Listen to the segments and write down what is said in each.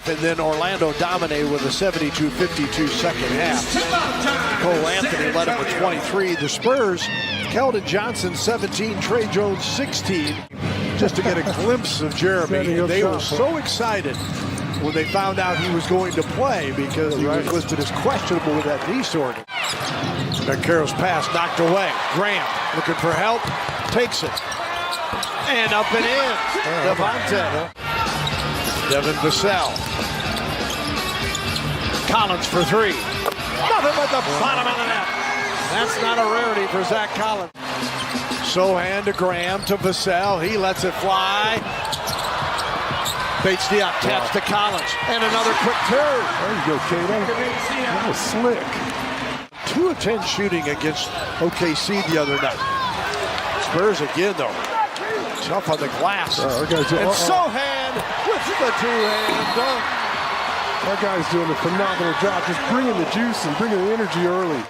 And then Orlando dominated with a 72-52 second half. Cole Anthony led him with 23. The Spurs, Keldon Johnson 17, Trey Jones 16. Just to get a glimpse of Jeremy. And they were so excited when they found out he was going to play because he was listed as questionable with that knee soreness. Banchero's pass knocked away. Graham looking for help, takes it. And up and in. Devontae. Devin Vassell. Collins for three. Nothing but the bottom of the net. That's not a rarity for Zach Collins. Sohan to Graham to Vassell. He lets it fly. Bates Diop taps to Collins. And another quick turn. There you go, Kato. That was slick. 2 of 10 shooting against OKC the other night. Spurs again, though. Tough on the glass. And Sohan with the two-hand dunk. That guy's doing a phenomenal job just bringing the juice and bringing the energy early.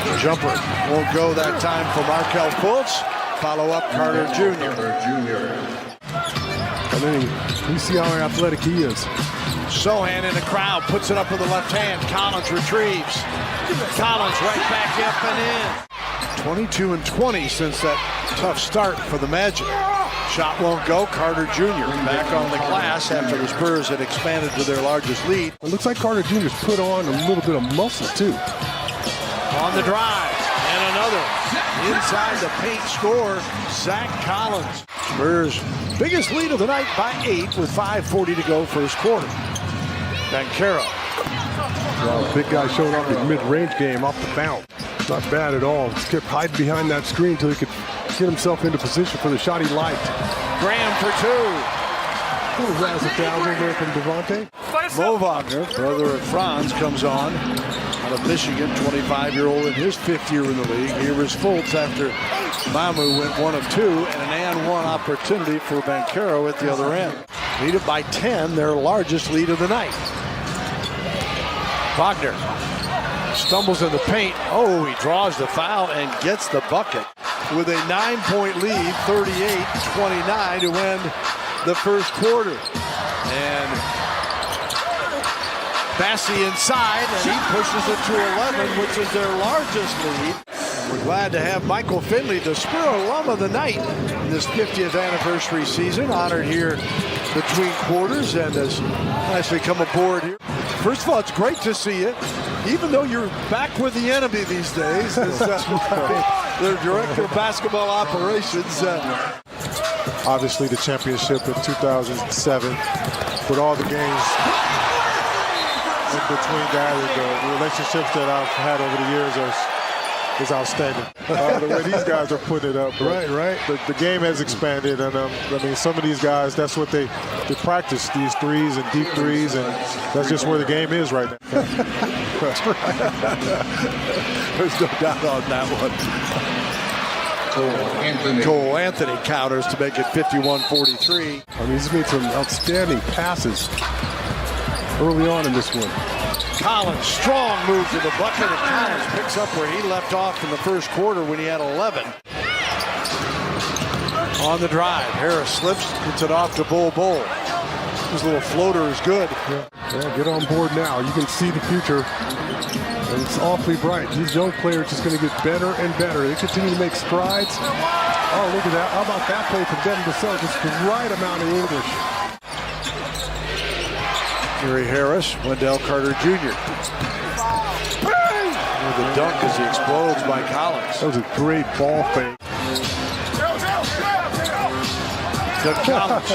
The jumper won't go that time for Markelle Fultz. Follow up Carter Jr. And then you see how athletic he is. Sohan in the crowd, puts it up with the left hand. Collins retrieves. Collins right back up and in. 22 and 20 since that tough start for the Magic. Shot won't go. Carter Jr. back on the glass after the Spurs had expanded to their largest lead. It looks like Carter Jr.'s put on a little bit of muscle too. On the drive, and another inside the paint score, Zach Collins. Spurs' biggest lead of the night by 8 with 5:40 to go first quarter. Banchero. Wow, big guy showing up in mid-range game off the bounce. Not bad at all. Just kept hiding behind that screen until he could get himself into position for the shot he liked. Graham for 2. Little razzle dazzle there from Devontae. Mo Wagner, brother of Franz, comes on. Out of Michigan, 25-year-old in his 5th year in the league. Here is Fultz after Mamu went 1 of 2, and an and-one opportunity for Banchero at the other end. Lead it by 10, their largest lead of the night. Wagner stumbles in the paint. Oh, he draws the foul and gets the bucket. With a 9-point lead, 38-29 to end the first quarter. And Bassie inside, and he pushes it to 11, which is their largest lead. We're glad to have Michael Finley, the Spur alum of the night, in this 50th anniversary season, honored here between quarters, and has nicely come aboard here. First of all, it's great to see you, even though you're back with the enemy these days. As, their director of basketball operations. Obviously, the championship in 2007, with all the games in between that, and the relationships that I've had over the years is outstanding. The way these guys are putting it up. Right. The game has expanded, and I mean, some of these guys, that's what they practice, these threes and deep threes, and that's just where the game is right now. That's right. There's no doubt on that one. Cole Anthony counters to make it 51-43. I mean, he's made some outstanding passes early on in this one. Collins, strong move to the bucket, and Collins picks up where he left off in the first quarter when he had 11. On the drive, Harris slips, gets it off to Bol. His little floater is good. Yeah, get on board now. You can see the future, and it's awfully bright. These young players just going to get better and better. They continue to make strides. Oh, look at that. How about that play from Devin Vassell? Just the right amount of English. Gary Harris, Wendell Carter Jr. With the dunk as he explodes by Collins. That was a great ball fake. To Collins.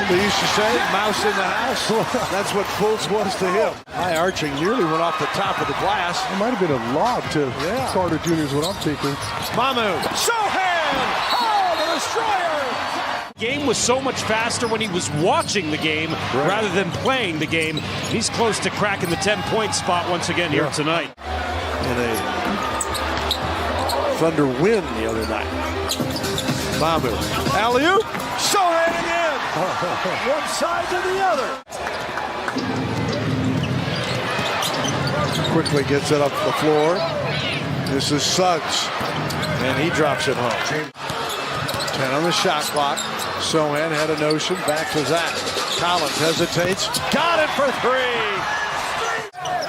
They used to say, mouse in the house. That's what Fultz was to him. High arching nearly went off the top of the glass. It might have been a lob to Carter Jr. is what I'm thinking. Mamu. Sohan! Oh, the destroyer! Game was so much faster when he was watching the game rather than playing the game. He's close to cracking the 10-point spot once again here tonight. In a Thunder win the other night. Mamu. Alley-oop. Sohan again. One side to the other. Quickly gets it up the floor. This is Suggs. And he drops it home. 10 on the shot clock. Sohan had a notion. Back to Zach. Collins hesitates. Got it for three.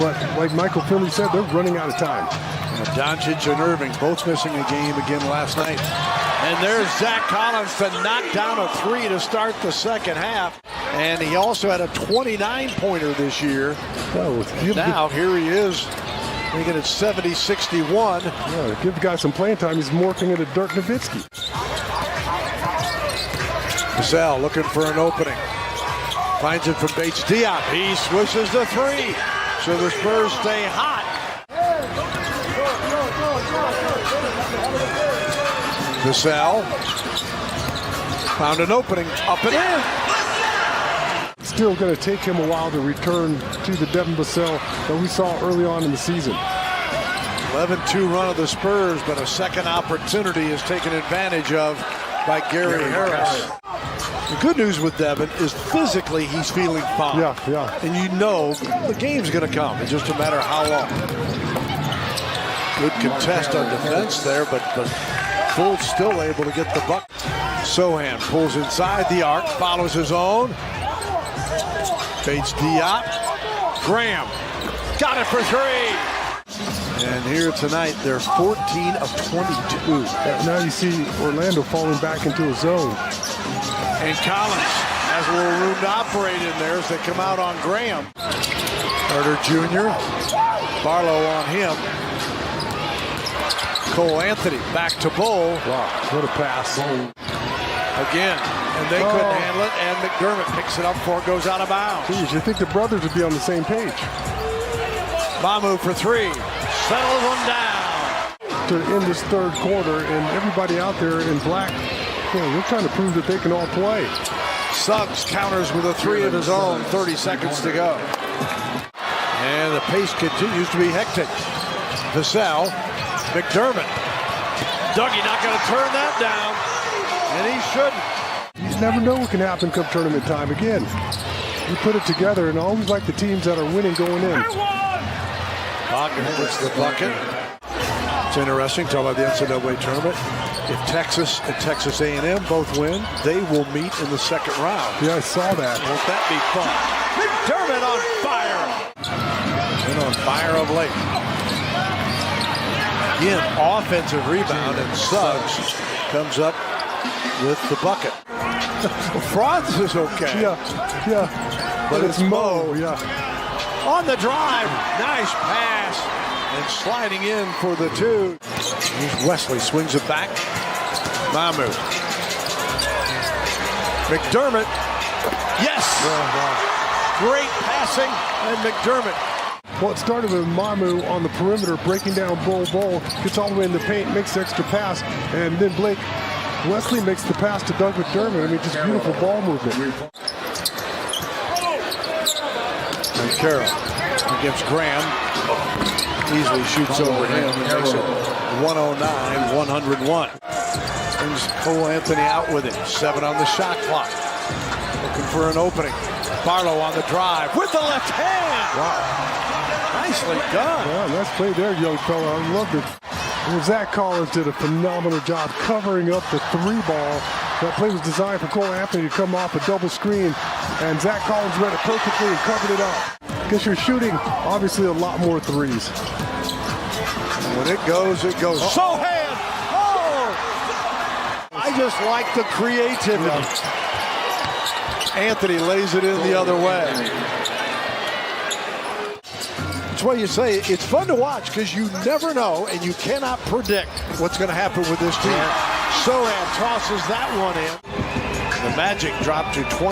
But like Michael Finley said, they're running out of time. Doncic and Irving both missing a game again last night. And there's Zach Collins to knock down a three to start the second half. And he also had a 29-pointer this year. Now here he is, making it 70-61. Yeah, give the guy some playing time. He's morphing into Dirk Nowitzki. Vassell looking for an opening. Finds it from Bates Diop. He swishes the three. So the Spurs stay hot. Vassell found an opening, up and in. Still going to take him a while to return to the Devin Vassell that we saw early on in the season. 11-2 run of the Spurs, but a second opportunity is taken advantage of by Gary Harris. The good news with Devin is physically he's feeling fine. Yeah. And you know the game's going to come. It's just a matter of how long. Good contest on defense there, but Fultz still able to get the buck. Sohan pulls inside the arc, follows his own. Bates Diop. Graham got it for three. And here tonight, they're 14 of 22. Now you see Orlando falling back into a zone. And Collins has a little room to operate in there as they come out on Graham. Carter Jr. Barlow on him. Cole Anthony back to Bull. Wow, what a pass. Again, and they couldn't handle it, and McDermott picks it up before it goes out of bounds. Geez, you think the brothers would be on the same page. Mamu for three. Settles one down. To end this third quarter, and everybody out there in black, they're trying to prove that they can all play. Suggs counters with a three of his own, 30 seconds to go. And the pace continues to be hectic. Vassell, McDermott. Dougie not going to turn that down, and he shouldn't. You never know what can happen come tournament time. Again, you put it together, and I always like the teams that are winning going in. Bogdan gets the bucket. It's interesting, talk about the NCAA tournament. If Texas and Texas A&M both win, they will meet in the second round. Yeah, I saw that. Won't that be fun? McDermott on fire. Been on fire of late. Again, offensive rebound, and Suggs comes up with the bucket. Franz is okay. Yeah. But it's Mo. Yeah. On the drive. Nice pass. And sliding in for the two. Here's Wesley, swings it back. Mamu. McDermott. Yes! Great passing, and McDermott. Well, it started with Mamu on the perimeter, breaking down Bull, gets all the way in the paint, makes the extra pass, and then Wesley makes the pass to Doug McDermott. I mean, just beautiful ball movement. And Carroll against Graham. Easily shoots over him and makes it 109-101. Brings Cole Anthony out with it. 7 on the shot clock. Looking for an opening. Barlow on the drive with the left hand. Wow. Nicely done. Yeah, nice play there, young fella. I loved it. And Zach Collins did a phenomenal job covering up the three ball. That play was designed for Cole Anthony to come off a double screen, and Zach Collins read it perfectly and covered it up. Because you're shooting, obviously, a lot more threes. When it goes, it goes. Sohan! Oh! I just like the creativity. Anthony lays it in the other way. That's why you say it's fun to watch, because you never know and you cannot predict what's going to happen with this team. Sohan tosses that one in. The Magic dropped to 20.